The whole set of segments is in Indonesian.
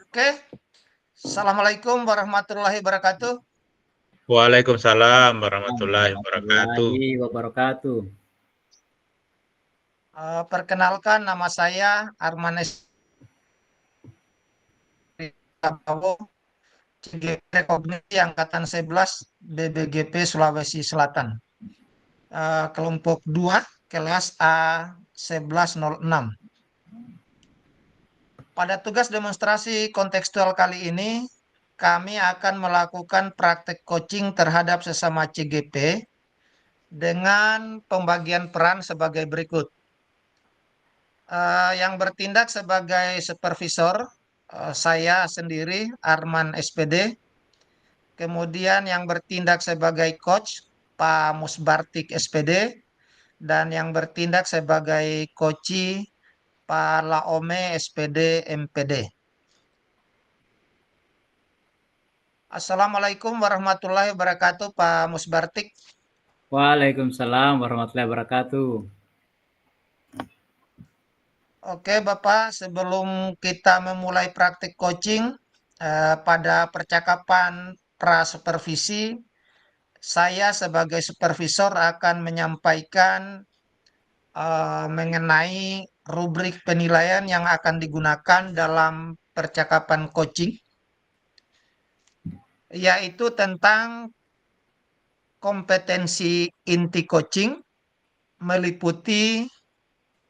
Oke, Assalamualaikum warahmatullahi wabarakatuh. Waalaikumsalam warahmatullahi wabarakatuh. Warahmatullahi wabarakatuh. Perkenalkan nama saya Arman Estabowo, CGP Rekognisi Angkatan 11 BBGP Sulawesi Selatan. Kelompok 2, kelas A1106. Pada tugas demonstrasi kontekstual kali ini, kami akan melakukan praktek coaching terhadap sesama CGP dengan pembagian peran sebagai berikut. Yang bertindak sebagai supervisor, saya sendiri, Arman SPD. Kemudian yang bertindak sebagai coach, Pak Musbartik SPD. Dan yang bertindak sebagai coachi, Pak Laome SPD MPD. Assalamualaikum warahmatullahi wabarakatuh, Pak Musbartik. Waalaikumsalam warahmatullahi wabarakatuh. Oke, Bapak, sebelum kita memulai praktik coaching, pada percakapan pra-supervisi, saya sebagai supervisor akan menyampaikan mengenai rubrik penilaian yang akan digunakan dalam percakapan coaching, yaitu tentang kompetensi inti coaching, meliputi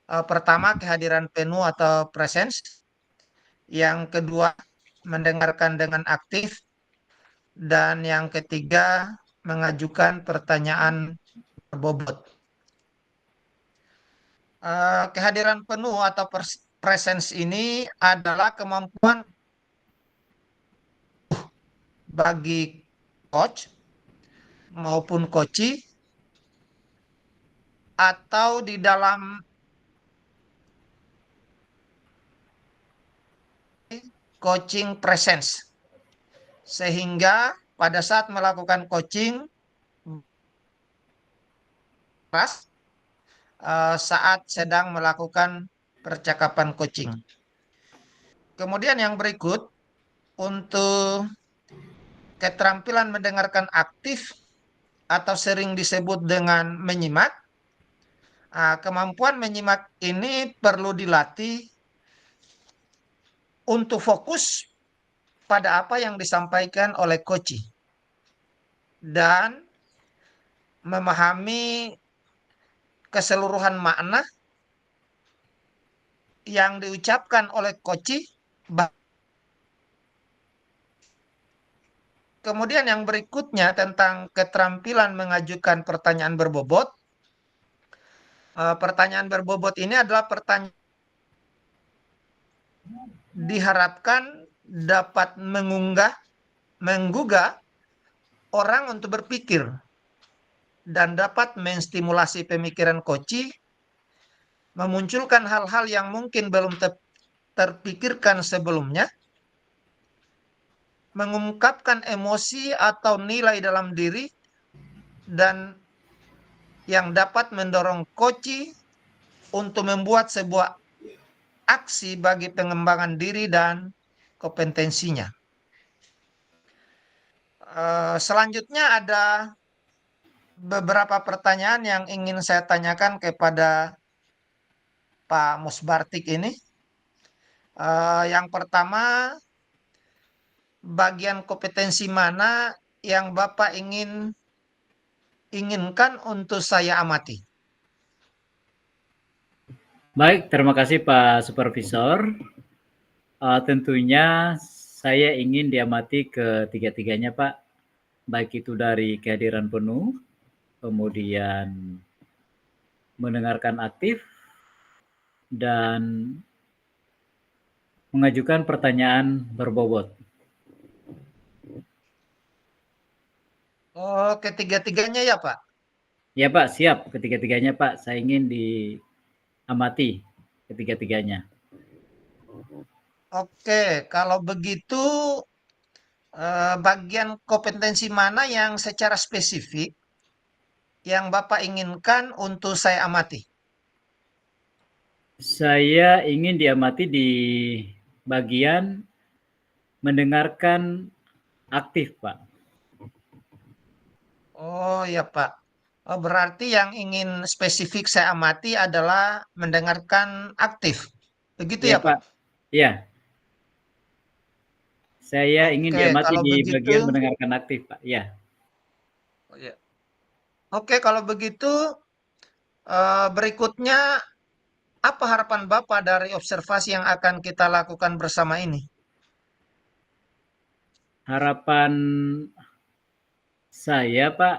pertama kehadiran penuh atau presence, yang kedua mendengarkan dengan aktif, dan yang ketiga mengajukan pertanyaan berbobot. Kehadiran penuh atau presence ini adalah kemampuan bagi coach maupun coachi atau di dalam coaching presence, sehingga pada saat melakukan coaching saat sedang melakukan percakapan coaching. Kemudian yang berikut, untuk keterampilan mendengarkan aktif atau sering disebut dengan menyimak. Kemampuan menyimak ini perlu dilatih untuk fokus pada apa yang disampaikan oleh coach dan memahami keseluruhan makna yang diucapkan oleh coach. Kemudian yang berikutnya tentang keterampilan mengajukan pertanyaan berbobot. Pertanyaan berbobot ini adalah pertanyaan diharapkan dapat menggugah orang untuk berpikir dan dapat menstimulasi pemikiran coach, memunculkan hal-hal yang mungkin belum terpikirkan sebelumnya, mengungkapkan emosi atau nilai dalam diri, dan yang dapat mendorong coach untuk membuat sebuah aksi bagi pengembangan diri dan kompetensinya. Selanjutnya ada beberapa pertanyaan yang ingin saya tanyakan kepada Pak Musbartik ini. Yang pertama, bagian kompetensi mana yang Bapak inginkan untuk saya amati? Baik, terima kasih Pak Supervisor. Tentunya saya ingin diamati ketiga-tiganya Pak, baik itu dari kehadiran penuh, kemudian mendengarkan aktif, dan mengajukan pertanyaan berbobot. Oh, ketiga-tiganya ya Pak? Ya Pak, siap ketiga-tiganya Pak. Saya ingin diamati ketiga-tiganya. Oke, kalau begitu bagian kompetensi mana yang secara spesifik yang Bapak inginkan untuk saya amati? Saya ingin diamati di bagian mendengarkan aktif, Pak. Oh iya Pak. Oh, berarti yang ingin spesifik saya amati adalah mendengarkan aktif. Begitu Ya, ya Pak? Pak. Ya, saya ingin Oke, diamati kalau di begitu, bagian mendengarkan aktif, Pak. Ya, oh, iya. Oke, kalau begitu berikutnya apa harapan Bapak dari observasi yang akan kita lakukan bersama ini? harapan saya, Pak,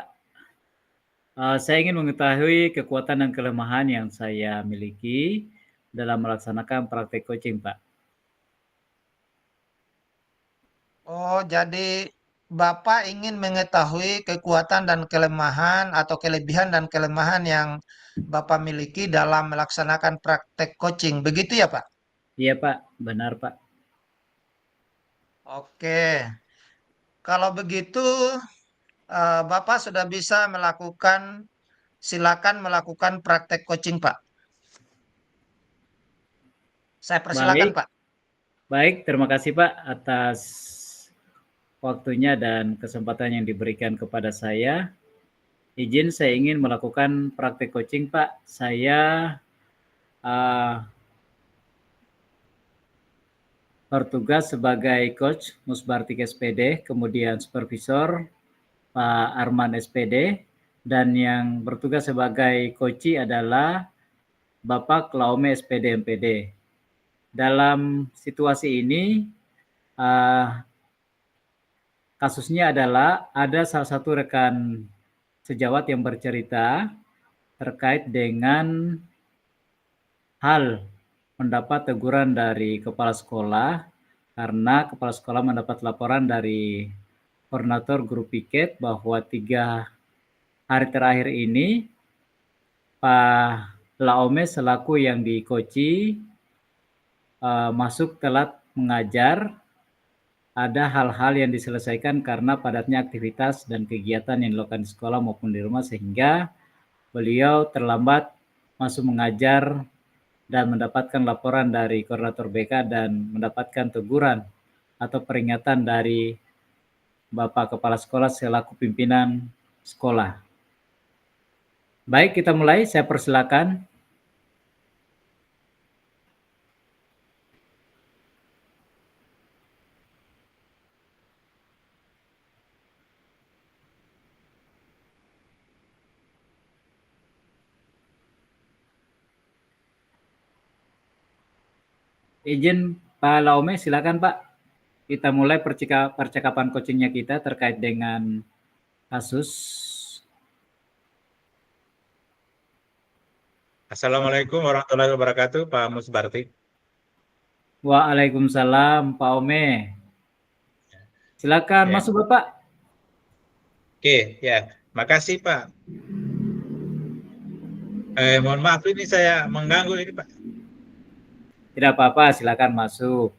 saya ingin mengetahui kekuatan dan kelemahan yang saya miliki dalam melaksanakan praktek coaching, Pak. Oh, jadi Bapak ingin mengetahui kekuatan dan kelemahan atau kelebihan dan kelemahan yang Bapak miliki dalam melaksanakan praktek coaching. Begitu ya, Pak? Iya, Pak. Benar, Pak. Oke. Kalau begitu, Bapak sudah bisa melakukan, silakan melakukan praktek coaching, Pak. Saya persilakan, Baik, Pak. baik. Terima kasih, Pak, atas waktunya dan kesempatan yang diberikan kepada saya. Izin saya ingin melakukan praktek coaching, Pak. Saya bertugas sebagai coach Musbartik SPD, kemudian supervisor Pak Arman SPD, dan yang bertugas sebagai coachi adalah Bapak Klaume SPD MPD. Dalam situasi ini, kasusnya adalah ada salah satu rekan sejawat yang bercerita terkait dengan hal mendapat teguran dari kepala sekolah karena kepala sekolah mendapat laporan dari koordinator grup piket bahwa 3 hari terakhir ini Pak Laome selaku yang dikoci masuk telat mengajar, ada hal-hal yang diselesaikan karena padatnya aktivitas dan kegiatan yang dilakukan di sekolah maupun di rumah sehingga beliau terlambat masuk mengajar dan mendapatkan laporan dari koordinator BK dan mendapatkan teguran atau peringatan dari Bapak Kepala Sekolah selaku pimpinan sekolah. Baik, kita mulai. Saya persilakan. Izin Pak Laume, silakan Pak. Kita mulai percakapan coachingnya kita terkait dengan kasus. Assalamualaikum warahmatullahi wabarakatuh, Pak Musbartik. Waalaikumsalam Pak Ome. Silakan Ya. masuk Bapak. Oke, ya. Makasih, Pak. Mohon maaf ini saya mengganggu ini, Pak. Tidak apa-apa, silakan masuk.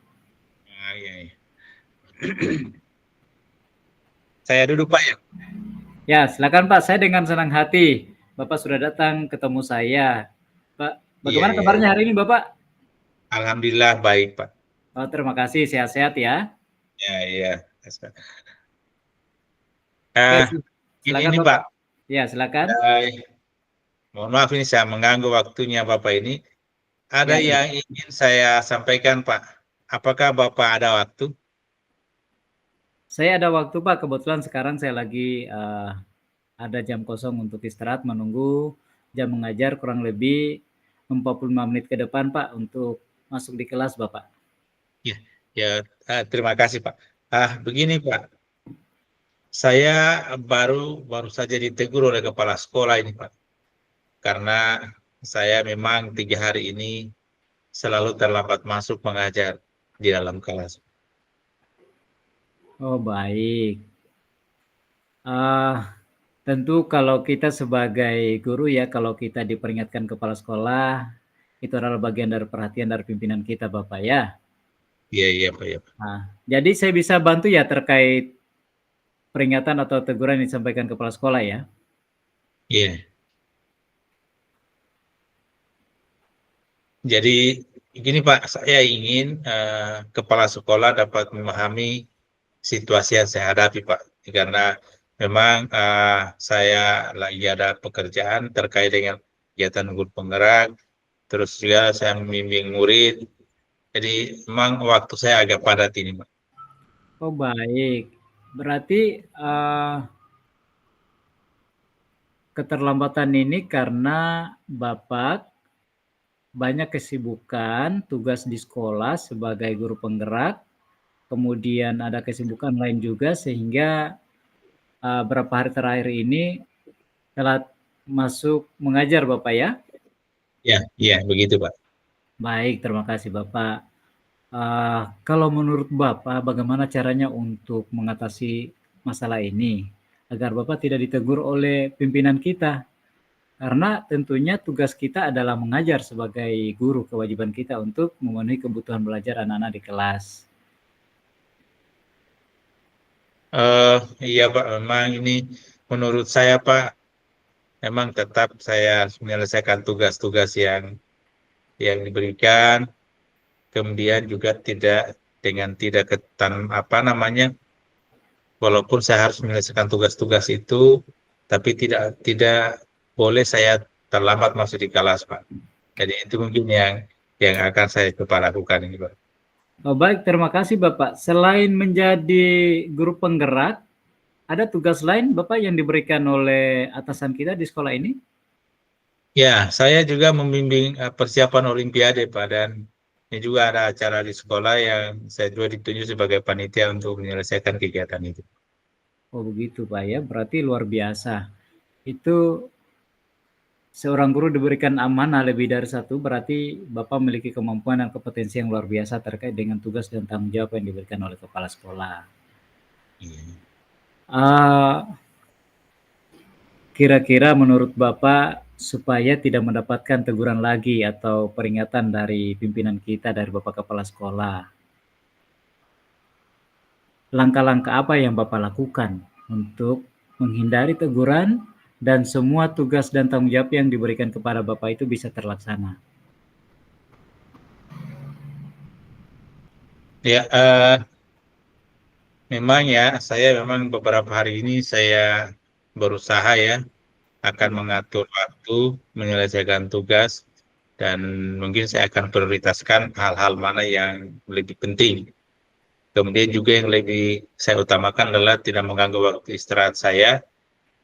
Nah, iya, iya. Saya duduk, Pak, ya. Ya, silakan Pak. Saya dengan senang hati Bapak sudah datang ketemu saya. Pak, bagaimana Iya, kabarnya iya. hari ini Bapak? Alhamdulillah baik, Pak. Oh, terima kasih, sehat-sehat ya. Ya, iya. Oke, Ini silakan Pak. Bapak. Ya, silakan. Mohon maaf ini saya mengganggu waktunya Bapak ini. Ada Ya, yang ingin saya sampaikan, Pak. Apakah Bapak ada waktu? saya ada waktu Pak. Kebetulan sekarang saya lagi ada jam kosong untuk istirahat menunggu jam mengajar kurang lebih 45 menit ke depan Pak untuk masuk di kelas Bapak. Ya, terima kasih Pak. Begini Pak, saya baru saja ditegur oleh kepala sekolah ini Pak, karena saya memang 3 hari ini selalu terlambat masuk mengajar di dalam kelas. Oh baik. Tentu kalau kita sebagai guru ya, kalau kita diperingatkan kepala sekolah, itu adalah bagian dari perhatian dari pimpinan kita Bapak ya. Iya, iya Pak. Ya. Nah, jadi saya bisa bantu ya terkait peringatan atau teguran yang disampaikan kepala sekolah ya. Iya. Jadi Gini Pak, saya ingin kepala sekolah dapat memahami situasi yang saya hadapi Pak, karena memang saya lagi ada pekerjaan terkait dengan kegiatan guru penggerak, terus juga saya membimbing murid, jadi memang waktu saya agak padat ini Pak. Oh baik, berarti keterlambatan ini karena Bapak banyak kesibukan, tugas di sekolah sebagai guru penggerak, kemudian ada kesibukan lain juga sehingga beberapa hari terakhir ini telah masuk mengajar Bapak ya? Iya, begitu Pak. Baik, terima kasih Bapak. Kalau menurut Bapak, bagaimana caranya untuk mengatasi masalah ini agar Bapak tidak ditegur oleh pimpinan kita? Karena tentunya tugas kita adalah mengajar sebagai guru, kewajiban kita untuk memenuhi kebutuhan belajar anak-anak di kelas. Iya Pak, memang ini menurut saya Pak, memang tetap saya menyelesaikan tugas-tugas yang diberikan, kemudian juga tidak walaupun saya harus menyelesaikan tugas-tugas itu, tapi tidak boleh saya terlambat masuk di kelas Pak. Jadi itu mungkin yang akan saya coba lakukan ini Pak. Oh, baik, terima kasih Bapak. Selain menjadi guru penggerak, ada tugas lain Bapak yang diberikan oleh atasan kita di sekolah ini? Ya, saya juga membimbing persiapan Olimpiade Pak, dan ini juga ada acara di sekolah yang saya juga ditunjuk sebagai panitia untuk menyelesaikan kegiatan itu. Oh begitu Pak ya, berarti luar biasa. Itu seorang guru diberikan amanah lebih dari satu, berarti Bapak memiliki kemampuan dan kompetensi yang luar biasa terkait dengan tugas dan tanggung jawab yang diberikan oleh kepala sekolah. Kira-kira menurut Bapak supaya tidak mendapatkan teguran lagi atau peringatan dari pimpinan kita, dari Bapak kepala sekolah, langkah-langkah apa yang Bapak lakukan untuk menghindari teguran dan semua tugas dan tanggung jawab yang diberikan kepada Bapak itu bisa terlaksana? Ya, memang ya, saya memang beberapa hari ini saya berusaha ya, akan mengatur waktu, menyelesaikan tugas, dan mungkin saya akan prioritaskan hal-hal mana yang lebih penting. Kemudian juga yang lebih saya utamakan adalah tidak mengganggu waktu istirahat saya,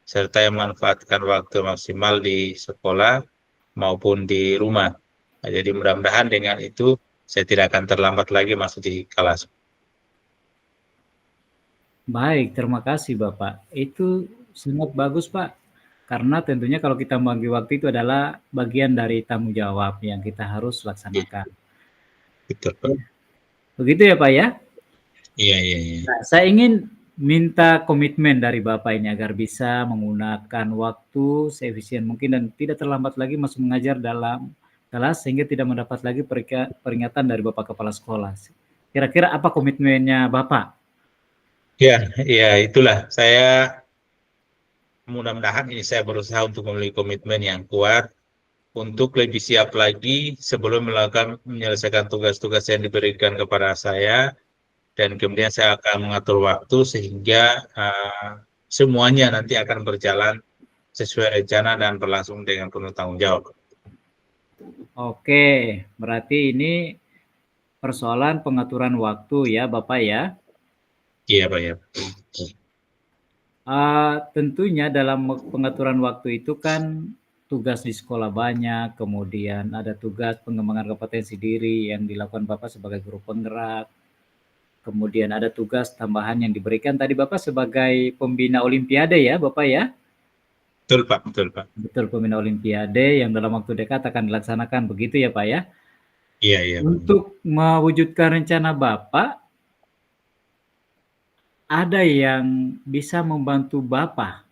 serta yang memanfaatkan waktu maksimal di sekolah maupun di rumah. Nah, jadi mudah-mudahan dengan itu saya tidak akan terlambat lagi masuk di kelas. Baik, terima kasih Bapak. Itu sangat bagus Pak. Karena tentunya kalau kita membagi waktu itu adalah bagian dari tanggung jawab yang kita harus laksanakan. Betul, Pak. Begitu ya Pak ya? Iya. Nah, saya ingin minta komitmen dari Bapak ini agar bisa menggunakan waktu seefisien mungkin dan tidak terlambat lagi masuk mengajar dalam kelas sehingga tidak mendapat lagi peringatan dari Bapak kepala sekolah. Kira-kira apa komitmennya Bapak? Ya, itulah. Saya mudah-mudahan ini saya berusaha untuk memiliki komitmen yang kuat untuk lebih siap lagi sebelum menyelesaikan tugas-tugas yang diberikan kepada saya, dan kemudian saya akan mengatur waktu sehingga semuanya nanti akan berjalan sesuai rencana dan berlangsung dengan penuh tanggung jawab. Oke, berarti ini persoalan pengaturan waktu ya Bapak ya? Iya Pak ya. Tentunya dalam pengaturan waktu itu kan tugas di sekolah banyak, kemudian ada tugas pengembangan kompetensi diri yang dilakukan Bapak sebagai guru penggerak, kemudian ada tugas tambahan yang diberikan tadi Bapak sebagai pembina Olimpiade ya Bapak ya? Betul Pak. Betul, pembina Olimpiade yang dalam waktu dekat akan dilaksanakan, begitu ya Pak ya? Iya. Untuk mewujudkan rencana Bapak, ada yang bisa membantu Bapak,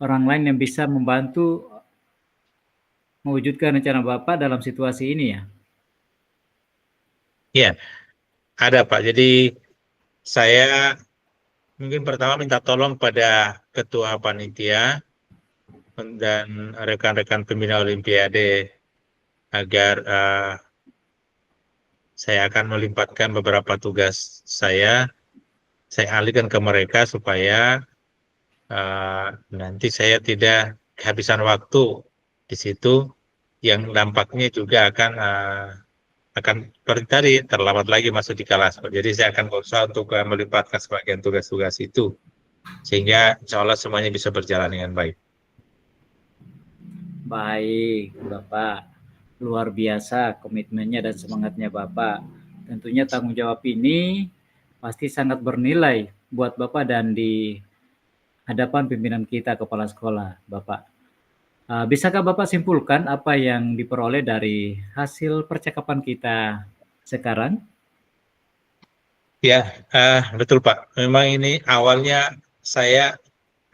orang lain yang bisa membantu mewujudkan rencana Bapak dalam situasi ini ya? Iya, ada Pak. Jadi saya mungkin pertama minta tolong pada ketua panitia dan rekan-rekan pembina Olimpiade agar saya akan melimpahkan beberapa tugas saya alihkan ke mereka supaya nanti saya tidak kehabisan waktu di situ, yang dampaknya juga akan seperti tadi terlambat lagi masuk di kelas. Jadi saya akan berusaha untuk melimpahkan sebagian tugas-tugas itu sehingga insya Allah semuanya bisa berjalan dengan baik. Baik, Bapak. Luar biasa komitmennya dan semangatnya Bapak. Tentunya tanggung jawab ini pasti sangat bernilai buat Bapak dan di hadapan pimpinan kita, kepala sekolah, Bapak. Bisakah Bapak simpulkan apa yang diperoleh dari hasil percakapan kita sekarang? Ya, betul Pak. Memang ini awalnya saya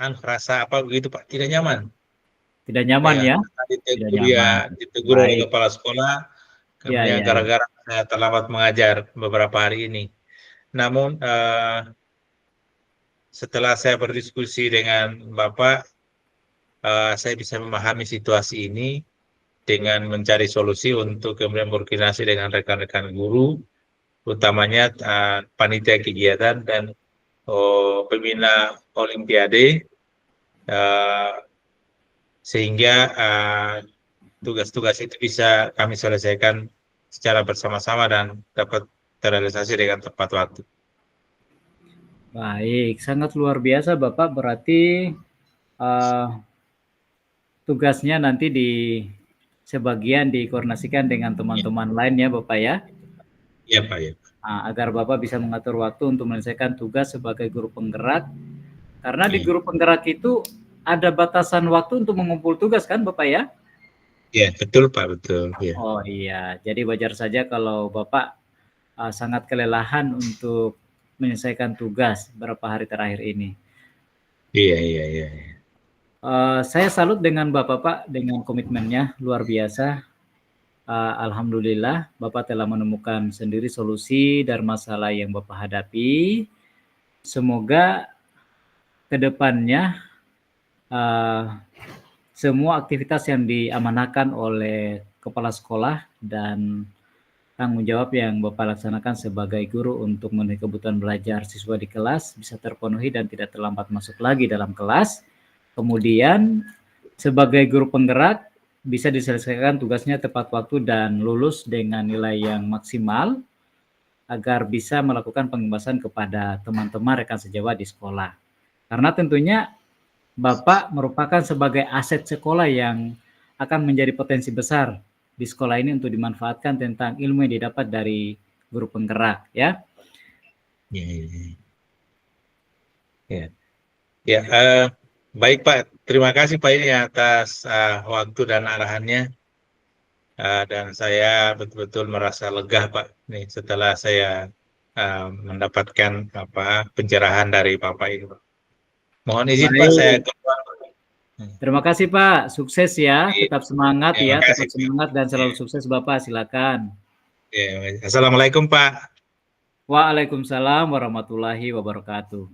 merasa begitu Pak, tidak nyaman. Tidak nyaman ya? Tidak nyaman. Ditegur oleh Baik. kepala sekolah Ya, karena ya, ya. gara-gara saya terlambat mengajar beberapa hari ini. Namun setelah saya berdiskusi dengan Bapak, saya bisa memahami situasi ini dengan mencari solusi untuk kemudian berkoordinasi dengan rekan-rekan guru, utamanya panitia kegiatan dan pembina Olimpiade, sehingga tugas-tugas itu bisa kami selesaikan secara bersama-sama dan dapat terrealisasi dengan tepat waktu. Baik, sangat luar biasa Bapak. Berarti tugasnya nanti sebagian dikoordinasikan dengan teman-teman lain ya Bapak ya? Iya Pak, ya. Agar Bapak bisa mengatur waktu untuk menyelesaikan tugas sebagai guru penggerak. Karena di guru penggerak itu ada batasan waktu untuk mengumpul tugas kan Bapak ya? Iya, betul Pak, betul. Ya. Oh iya, jadi wajar saja kalau Bapak sangat kelelahan untuk menyelesaikan tugas beberapa hari terakhir ini. Iya. Saya salut dengan Bapak Pak, dengan komitmennya luar biasa. Alhamdulillah Bapak telah menemukan sendiri solusi dari masalah yang Bapak hadapi. Semoga kedepannya semua aktivitas yang diamanahkan oleh kepala sekolah dan tanggung jawab yang Bapak laksanakan sebagai guru untuk memenuhi kebutuhan belajar siswa di kelas bisa terpenuhi dan tidak terlambat masuk lagi dalam kelas. Kemudian sebagai guru penggerak bisa diselesaikan tugasnya tepat waktu dan lulus dengan nilai yang maksimal agar bisa melakukan pengembasan kepada teman-teman rekan sejawat di sekolah. Karena tentunya Bapak merupakan sebagai aset sekolah yang akan menjadi potensi besar di sekolah ini untuk dimanfaatkan tentang ilmu yang didapat dari guru penggerak ya. Ya, baik Pak, terima kasih Pak ini atas waktu dan arahannya, dan saya betul-betul merasa lega Pak nih setelah saya mendapatkan pencerahan dari Bapak ini Pak. Mohon izin Pak, saya keluar. Terima kasih Pak, sukses ya, tetap semangat ya, kasih, tetap semangat dan selalu sukses Bapak, silakan. Assalamualaikum Pak. Waalaikumsalam warahmatullahi wabarakatuh.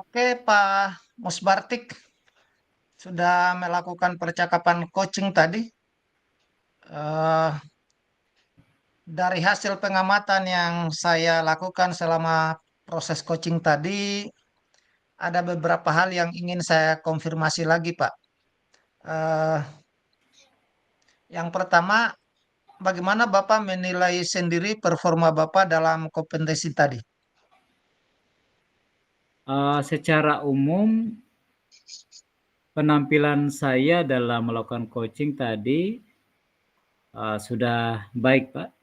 Oke Pak Musbartik, sudah melakukan percakapan coaching tadi. Dari hasil pengamatan yang saya lakukan selama proses coaching tadi, ada beberapa hal yang ingin saya konfirmasi lagi, Pak. Yang pertama, bagaimana Bapak menilai sendiri performa Bapak dalam kompetensi tadi? Secara umum, penampilan saya dalam melakukan coaching tadi sudah baik, Pak.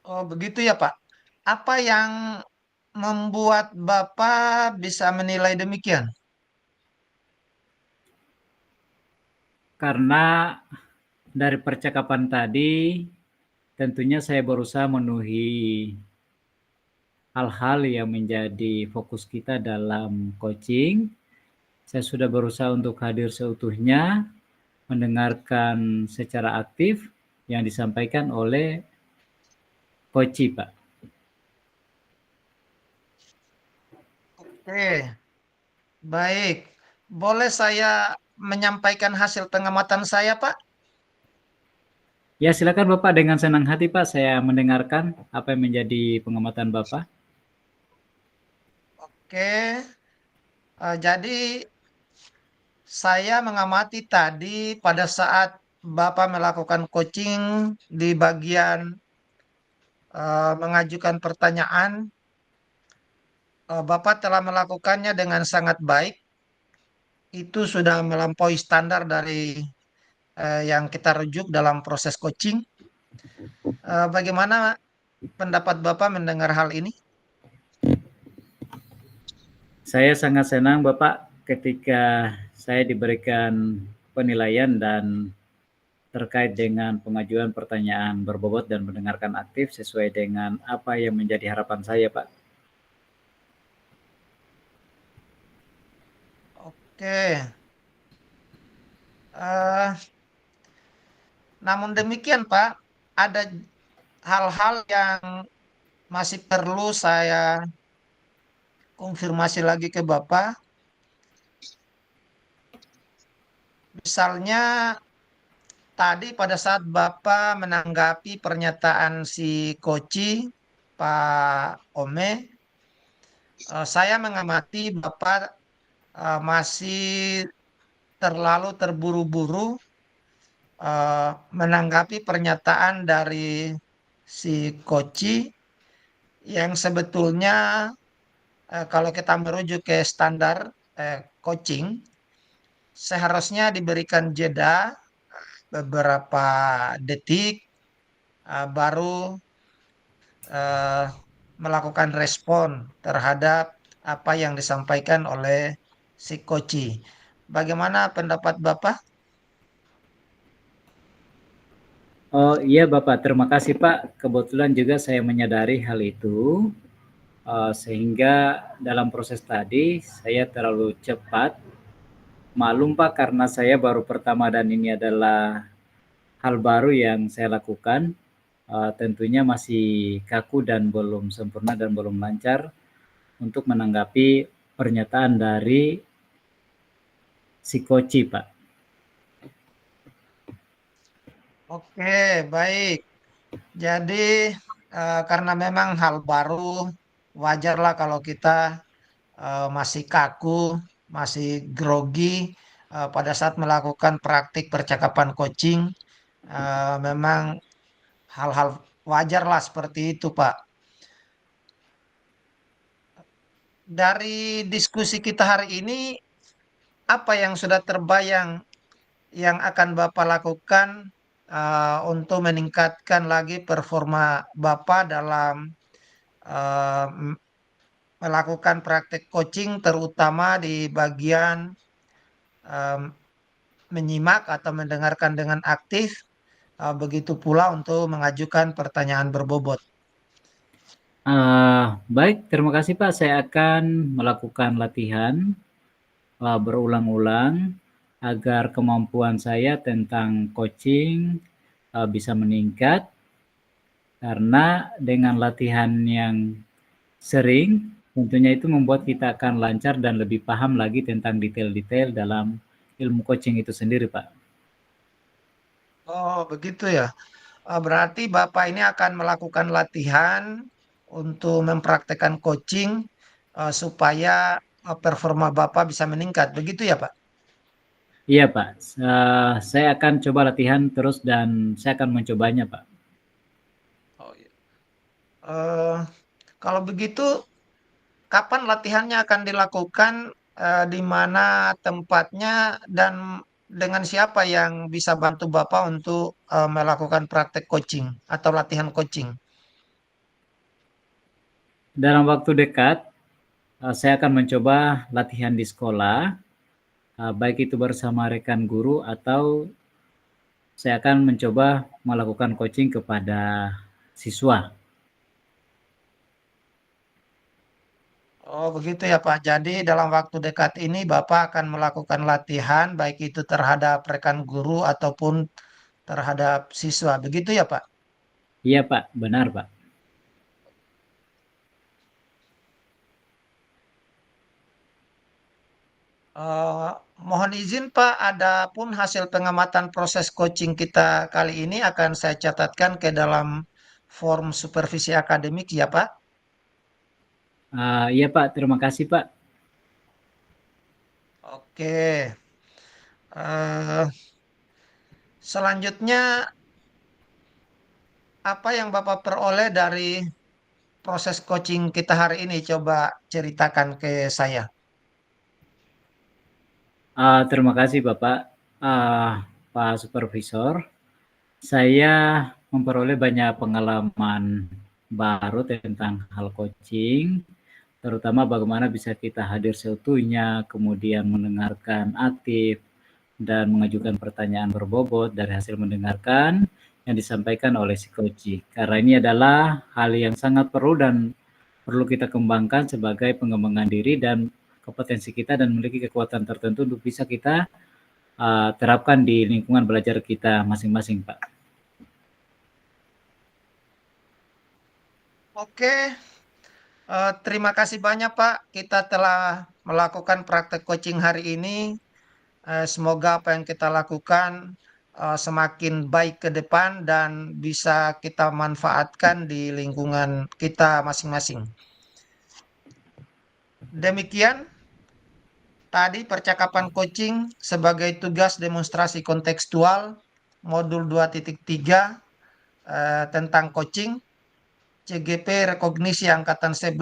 Oh, begitu ya, Pak. Apa yang membuat Bapak bisa menilai demikian? Karena dari percakapan tadi, tentunya saya berusaha memenuhi hal-hal yang menjadi fokus kita dalam coaching. Saya sudah berusaha untuk hadir seutuhnya, mendengarkan secara aktif yang disampaikan oleh coach, Pak. Oke, baik. Boleh saya menyampaikan hasil pengamatan saya, Pak? Ya, silakan Bapak, dengan senang hati Pak saya mendengarkan apa yang menjadi pengamatan Bapak. Oke, jadi saya mengamati tadi pada saat Bapak melakukan coaching di bagian mengajukan pertanyaan, Bapak telah melakukannya dengan sangat baik. Itu sudah melampaui standar dari yang kita rujuk dalam proses coaching. Bagaimana pendapat Bapak mendengar hal ini? Saya sangat senang Bapak ketika saya diberikan penilaian dan terkait dengan pengajuan pertanyaan berbobot dan mendengarkan aktif sesuai dengan apa yang menjadi harapan saya, Pak. Oke. Eh, Namun demikian, Pak, ada hal-hal yang masih perlu saya konfirmasi lagi ke Bapak. Misalnya tadi pada saat Bapak menanggapi pernyataan si Koci, Pak Ome, saya mengamati Bapak masih terlalu terburu-buru menanggapi pernyataan dari si Koci yang sebetulnya kalau kita merujuk ke standar coaching, seharusnya diberikan jeda beberapa detik baru eh, melakukan respon terhadap apa yang disampaikan oleh si Koci. Bagaimana pendapat Bapak? Oh iya Bapak, terima kasih Pak. Kebetulan juga saya menyadari hal itu, sehingga dalam proses tadi saya terlalu cepat. Maklum Pak, karena saya baru pertama dan ini adalah hal baru yang saya lakukan. Tentunya masih kaku dan belum sempurna dan belum lancar untuk menanggapi pernyataan dari si Koci, Pak. Oke, baik. Jadi karena memang hal baru, wajarlah kalau kita masih kaku, masih grogi pada saat melakukan praktik percakapan coaching. Memang hal-hal wajar lah seperti itu, Pak. Dari diskusi kita hari ini, apa yang sudah terbayang yang akan Bapak lakukan untuk meningkatkan lagi performa Bapak dalam eh, melakukan praktek coaching, terutama di bagian em, menyimak atau mendengarkan dengan aktif, begitu pula untuk mengajukan pertanyaan berbobot. Baik, terima kasih Pak. Saya akan melakukan latihan berulang-ulang agar kemampuan saya tentang coaching bisa meningkat, karena dengan latihan yang sering tentunya itu membuat kita akan lancar dan lebih paham lagi tentang detail-detail dalam ilmu coaching itu sendiri, Pak. Oh, begitu ya. Berarti Bapak ini akan melakukan latihan untuk mempraktekkan coaching supaya performa Bapak bisa meningkat. Begitu ya, Pak? Iya, Pak. Saya akan coba latihan terus dan saya akan mencobanya, Pak. Oh, iya. Eh, Kalau begitu, kapan latihannya akan dilakukan, di mana tempatnya, dan dengan siapa yang bisa bantu Bapak untuk melakukan praktek coaching atau latihan coaching? Dalam waktu dekat, saya akan mencoba latihan di sekolah, baik itu bersama rekan guru atau saya akan mencoba melakukan coaching kepada siswa. Oh, begitu ya, Pak. Jadi dalam waktu dekat ini Bapak akan melakukan latihan baik itu terhadap rekan guru ataupun terhadap siswa. Begitu ya, Pak? Iya, Pak. Benar, Pak. Mohon izin Pak, adapun hasil pengamatan proses coaching kita kali ini akan saya catatkan ke dalam form supervisi akademik ya Pak. Iya Pak, terima kasih Pak. Oke. Eh, Selanjutnya apa yang Bapak peroleh dari proses coaching kita hari ini? Coba ceritakan ke saya. Terima kasih Bapak, Pak Supervisor. Saya memperoleh banyak pengalaman baru tentang hal coaching, terutama bagaimana bisa kita hadir seutuhnya, kemudian mendengarkan aktif, dan mengajukan pertanyaan berbobot dari hasil mendengarkan yang disampaikan oleh si coaching. Karena ini adalah hal yang sangat perlu dan perlu kita kembangkan sebagai pengembangan diri dan kompetensi kita dan memiliki kekuatan tertentu untuk bisa kita terapkan di lingkungan belajar kita masing-masing, Pak. Oke, terima kasih banyak Pak. Kita telah melakukan praktek coaching hari ini. Semoga apa yang kita lakukan semakin baik ke depan dan bisa kita manfaatkan di lingkungan kita masing-masing. Demikian tadi percakapan coaching sebagai tugas demonstrasi kontekstual modul 2.3 tentang coaching CGP Rekognisi Angkatan 11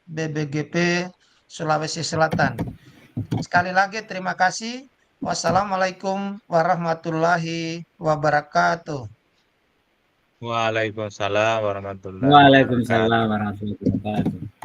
BBGP Sulawesi Selatan. Sekali lagi terima kasih. Wassalamualaikum warahmatullahi wabarakatuh. Waalaikumsalam warahmatullahi Waalaikumsalam wabarakatuh. warahmatullahi wabarakatuh.